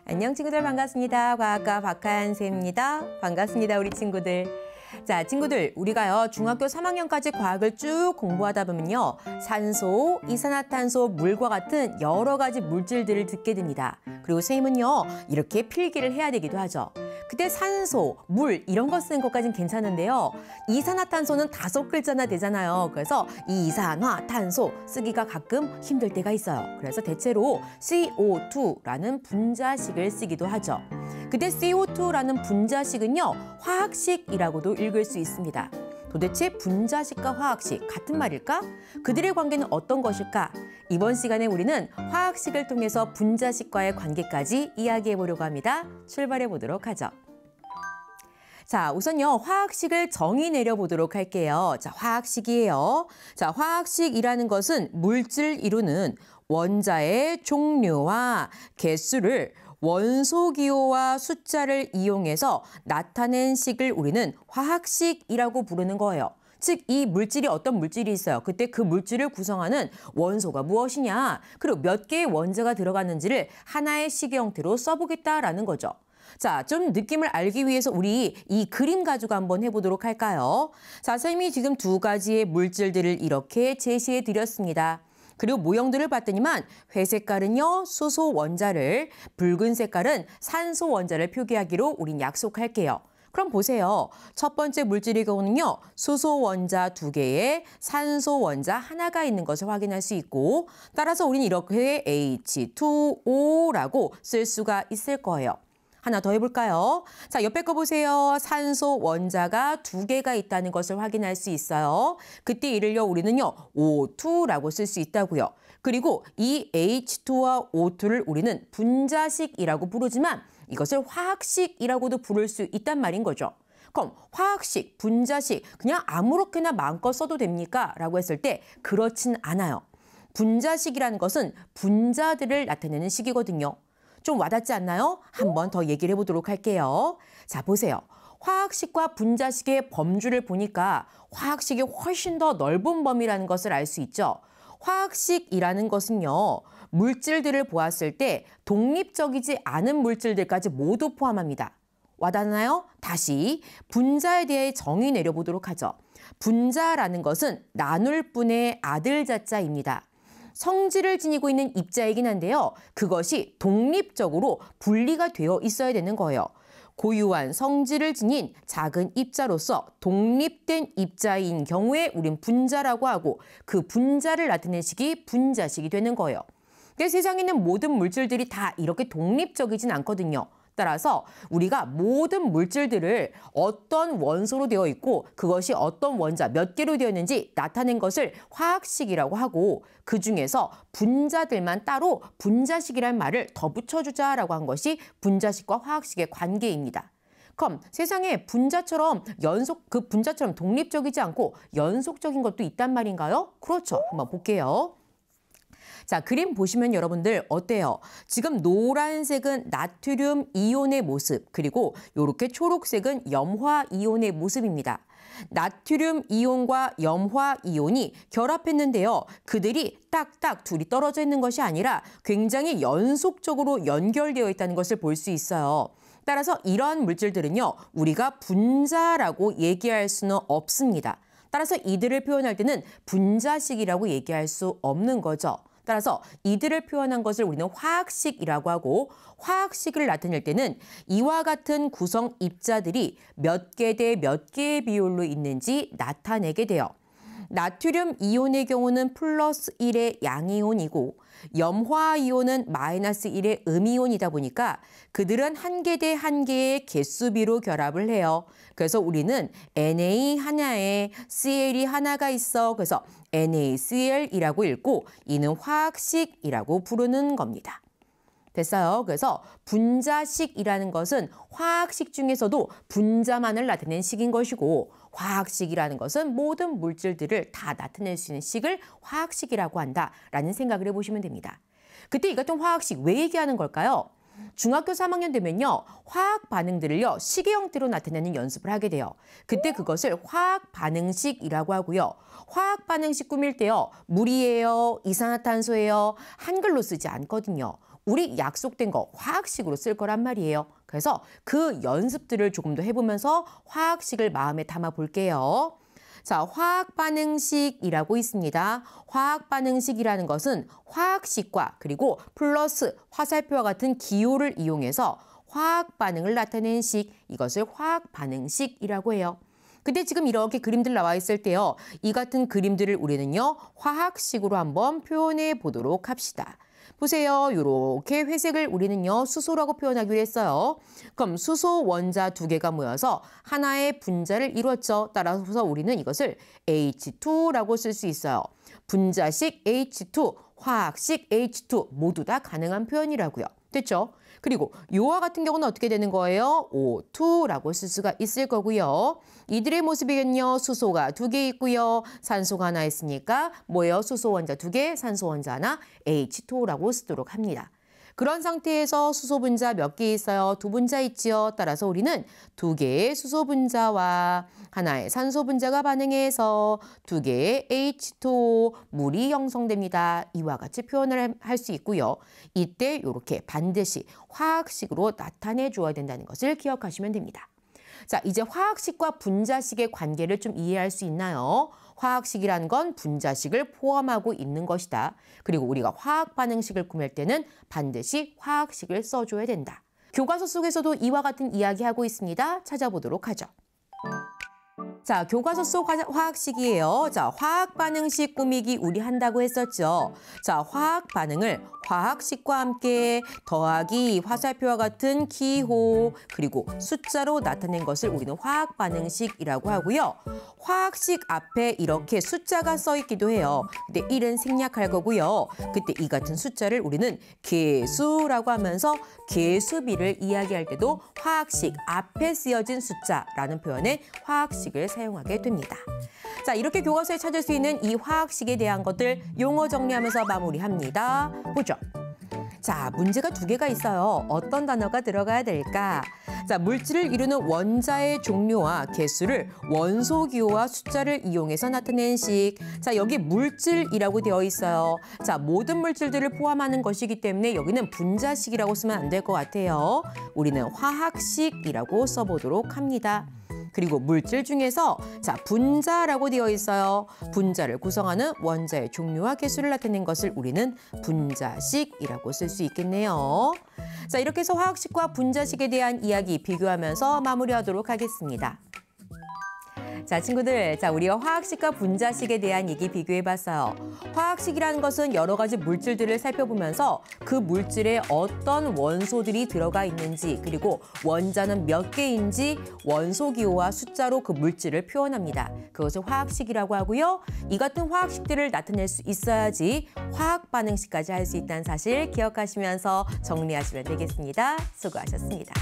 안녕 친구들 반갑습니다. 과학과 박하연 쌤입니다. 반갑습니다 우리 친구들. 자 친구들 우리가요 중학교 3학년까지 과학을 쭉 공부하다 보면요 산소, 이산화탄소, 물과 같은 여러 가지 물질들을 듣게 됩니다. 그리고 선생님은요 이렇게 필기를 해야 되기도 하죠. 그때 산소, 물 이런 거 쓰는 것까지는 괜찮은데요. 이산화탄소는 5글자나 되잖아요. 그래서 이 이산화탄소 쓰기가 가끔 힘들 때가 있어요. 그래서 대체로 CO2라는 분자식을 쓰기도 하죠. 그때 CO2라는 분자식은요 화학식이라고도 읽을 수 있습니다. 도대체 분자식과 화학식 같은 말일까? 그들의 관계는 어떤 것일까? 이번 시간에 우리는 화학식을 통해서 분자식과의 관계까지 이야기해 보려고 합니다. 출발해 보도록 하죠. 자, 우선요 화학식을 정의 내려보도록 할게요. 자, 화학식이에요. 자, 화학식이라는 것은 물질 이루는 원자의 종류와 개수를 원소 기호와 숫자를 이용해서 나타낸 식을 우리는 화학식이라고 부르는 거예요. 즉, 이 물질이 어떤 물질이 있어요. 그때 그 물질을 구성하는 원소가 무엇이냐, 그리고 몇 개의 원자가 들어갔는지를 하나의 식의 형태로 써보겠다라는 거죠. 자, 좀 느낌을 알기 위해서 우리 이 그림 가지고 한번 해보도록 할까요? 자, 선생님이 지금 2가지의 물질들을 이렇게 제시해 드렸습니다. 그리고 모형들을 봤더니만 회색깔은요 수소 원자를, 붉은 색깔은 산소 원자를 표기하기로 우린 약속할게요. 그럼 보세요. 첫 번째 물질의 경우는요 수소 원자 2개에 산소 원자 1가 있는 것을 확인할 수 있고, 따라서 우린 이렇게 H2O라고 쓸 수가 있을 거예요. 하나 더 해볼까요? 자, 옆에 거 보세요. 산소 원자가 2개가 있다는 것을 확인할 수 있어요. 그때 이를요 우리는요 O2라고 쓸 수 있다고요. 그리고 이 H2와 O2를 우리는 분자식이라고 부르지만 이것을 화학식이라고도 부를 수 있단 말인 거죠. 그럼 화학식, 분자식 그냥 아무렇게나 마음껏 써도 됩니까? 라고 했을 때 그렇진 않아요. 분자식이라는 것은 분자들을 나타내는 식이거든요. 좀 와닿지 않나요? 한 번 더 얘기를 해보도록 할게요. 자, 보세요. 화학식과 분자식의 범주를 보니까 화학식이 훨씬 더 넓은 범위라는 것을 알 수 있죠. 화학식이라는 것은요, 물질들을 보았을 때 독립적이지 않은 물질들까지 모두 포함합니다. 와닿나요? 다시 분자에 대해 정의 내려보도록 하죠. 분자라는 것은 나눌 뿐의 아들 자자입니다. 성질을 지니고 있는 입자이긴 한데요. 그것이 독립적으로 분리가 되어 있어야 되는 거예요. 고유한 성질을 지닌 작은 입자로서 독립된 입자인 경우에 우린 분자라고 하고, 그 분자를 나타낸 식이 분자식이 되는 거예요. 근데 세상에 있는 모든 물질들이 다 이렇게 독립적이진 않거든요. 따라서 우리가 모든 물질들을 어떤 원소로 되어 있고 그것이 어떤 원자 몇 개로 되어 있는지 나타낸 것을 화학식이라고 하고, 그중에서 분자들만 따로 분자식이라는 말을 더 붙여주자라고 한 것이 분자식과 화학식의 관계입니다. 그럼 세상에 분자처럼 분자처럼 독립적이지 않고 연속적인 것도 있단 말인가요? 그렇죠. 한번 볼게요. 자, 그림 보시면 여러분들 어때요? 지금 노란색은 나트륨 이온의 모습, 그리고 이렇게 초록색은 염화 이온의 모습입니다. 나트륨 이온과 염화 이온이 결합했는데요. 그들이 딱딱 둘이 떨어져 있는 것이 아니라 굉장히 연속적으로 연결되어 있다는 것을 볼 수 있어요. 따라서 이러한 물질들은요, 우리가 분자라고 얘기할 수는 없습니다. 따라서 이들을 표현할 때는 분자식이라고 얘기할 수 없는 거죠. 따라서 이들을 표현한 것을 우리는 화학식이라고 하고, 화학식을 나타낼 때는 이와 같은 구성 입자들이 몇 개 대 몇 개의 비율로 있는지 나타내게 돼요. 나트륨 이온의 경우는 플러스 1의 양이온이고 염화 이온은 마이너스 1의 음이온이다 보니까 그들은 한 개 대 한 개의 개수비로 결합을 해요. 그래서 우리는 Na 하나에 Cl이 하나가 있어. 그래서 NaCl이라고 읽고 이는 화학식이라고 부르는 겁니다. 됐어요. 그래서 분자식이라는 것은 화학식 중에서도 분자만을 나타낸 식인 것이고, 화학식이라는 것은 모든 물질들을 다 나타낼 수 있는 식을 화학식이라고 한다라는 생각을 해보시면 됩니다. 그때 이 같은 화학식 왜 얘기하는 걸까요? 중학교 3학년 되면요. 화학 반응들을요. 식의 형태로 나타내는 연습을 하게 돼요. 그때 그것을 화학 반응식이라고 하고요. 화학 반응식 꾸밀 때요. 물이에요, 이산화탄소예요. 한글로 쓰지 않거든요. 우리 약속된 거 화학식으로 쓸 거란 말이에요. 그래서 그 연습들을 조금 더 해보면서 화학식을 마음에 담아 볼게요. 자, 화학 반응식이라고 있습니다. 화학 반응식이라는 것은 화학식과 그리고 플러스 화살표와 같은 기호를 이용해서 화학 반응을 나타내는 식, 이것을 화학 반응식이라고 해요. 근데 지금 이렇게 그림들 나와 있을 때요. 이 같은 그림들을 우리는요. 화학식으로 한번 표현해 보도록 합시다. 보세요. 이렇게 회색을 우리는요. 수소라고 표현하기로 했어요. 그럼 수소 원자 두 개가 모여서 하나의 분자를 이루었죠. 따라서 우리는 이것을 H2라고 쓸 수 있어요. 분자식 H2, 화학식 H2 모두 다 가능한 표현이라고요. 됐죠? 그리고 요와 같은 경우는 어떻게 되는 거예요? O2라고 쓸 수가 있을 거고요. 이들의 모습이겠요. 수소가 두 개 있고요. 산소가 하나 있으니까 뭐예요? 수소 원자 두 개, 산소 원자 하나, H2O라고 쓰도록 합니다. 그런 상태에서 수소 분자 몇 개 있어요? 두 분자 있지요. 따라서 우리는 두 개의 수소 분자와 하나의 산소 분자가 반응해서 두 개의 H2O 물이 형성됩니다. 이와 같이 표현을 할 수 있고요. 이때 이렇게 반드시 화학식으로 나타내 주어야 된다는 것을 기억하시면 됩니다. 자, 이제 화학식과 분자식의 관계를 좀 이해할 수 있나요? 화학식이라는 건 분자식을 포함하고 있는 것이다. 그리고 우리가 화학 반응식을 꾸밀 때는 반드시 화학식을 써줘야 된다. 교과서 속에서도 이와 같은 이야기하고 있습니다. 찾아보도록 하죠. 자, 교과서 속 화학식이에요. 자, 화학 반응식 꾸미기 우리 한다고 했었죠. 자, 화학 반응을 화학식과 함께 더하기 화살표와 같은 기호 그리고 숫자로 나타낸 것을 우리는 화학 반응식이라고 하고요. 화학식 앞에 이렇게 숫자가 써 있기도 해요. 근데 1은 생략할 거고요. 그때 이 같은 숫자를 우리는 개수라고 하면서 개수비를 이야기할 때도 화학식 앞에 쓰여진 숫자라는 표현에 화학식을 사용하게 됩니다. 자, 이렇게 교과서에 찾을 수 있는 이 화학식에 대한 것들 용어 정리하면서 마무리합니다. 보죠. 자, 문제가 두 개가 있어요. 어떤 단어가 들어가야 될까? 자, 물질을 이루는 원자의 종류와 개수를 원소 기호와 숫자를 이용해서 나타낸 식. 자, 여기 물질이라고 되어 있어요. 자, 모든 물질들을 포함하는 것이기 때문에 여기는 분자식이라고 쓰면 안 될 것 같아요. 우리는 화학식이라고 써보도록 합니다. 그리고 물질 중에서 자, 분자라고 되어 있어요. 분자를 구성하는 원자의 종류와 개수를 나타낸 것을 우리는 분자식이라고 쓸 수 있겠네요. 자, 이렇게 해서 화학식과 분자식에 대한 이야기 비교하면서 마무리하도록 하겠습니다. 자, 친구들, 자, 우리가 화학식과 분자식에 대한 얘기 비교해봤어요. 화학식이라는 것은 여러 가지 물질들을 살펴보면서 그 물질에 어떤 원소들이 들어가 있는지 그리고 원자는 몇 개인지 원소 기호와 숫자로 그 물질을 표현합니다. 그것을 화학식이라고 하고요. 이 같은 화학식들을 나타낼 수 있어야지 화학 반응식까지 할 수 있다는 사실 기억하시면서 정리하시면 되겠습니다. 수고하셨습니다.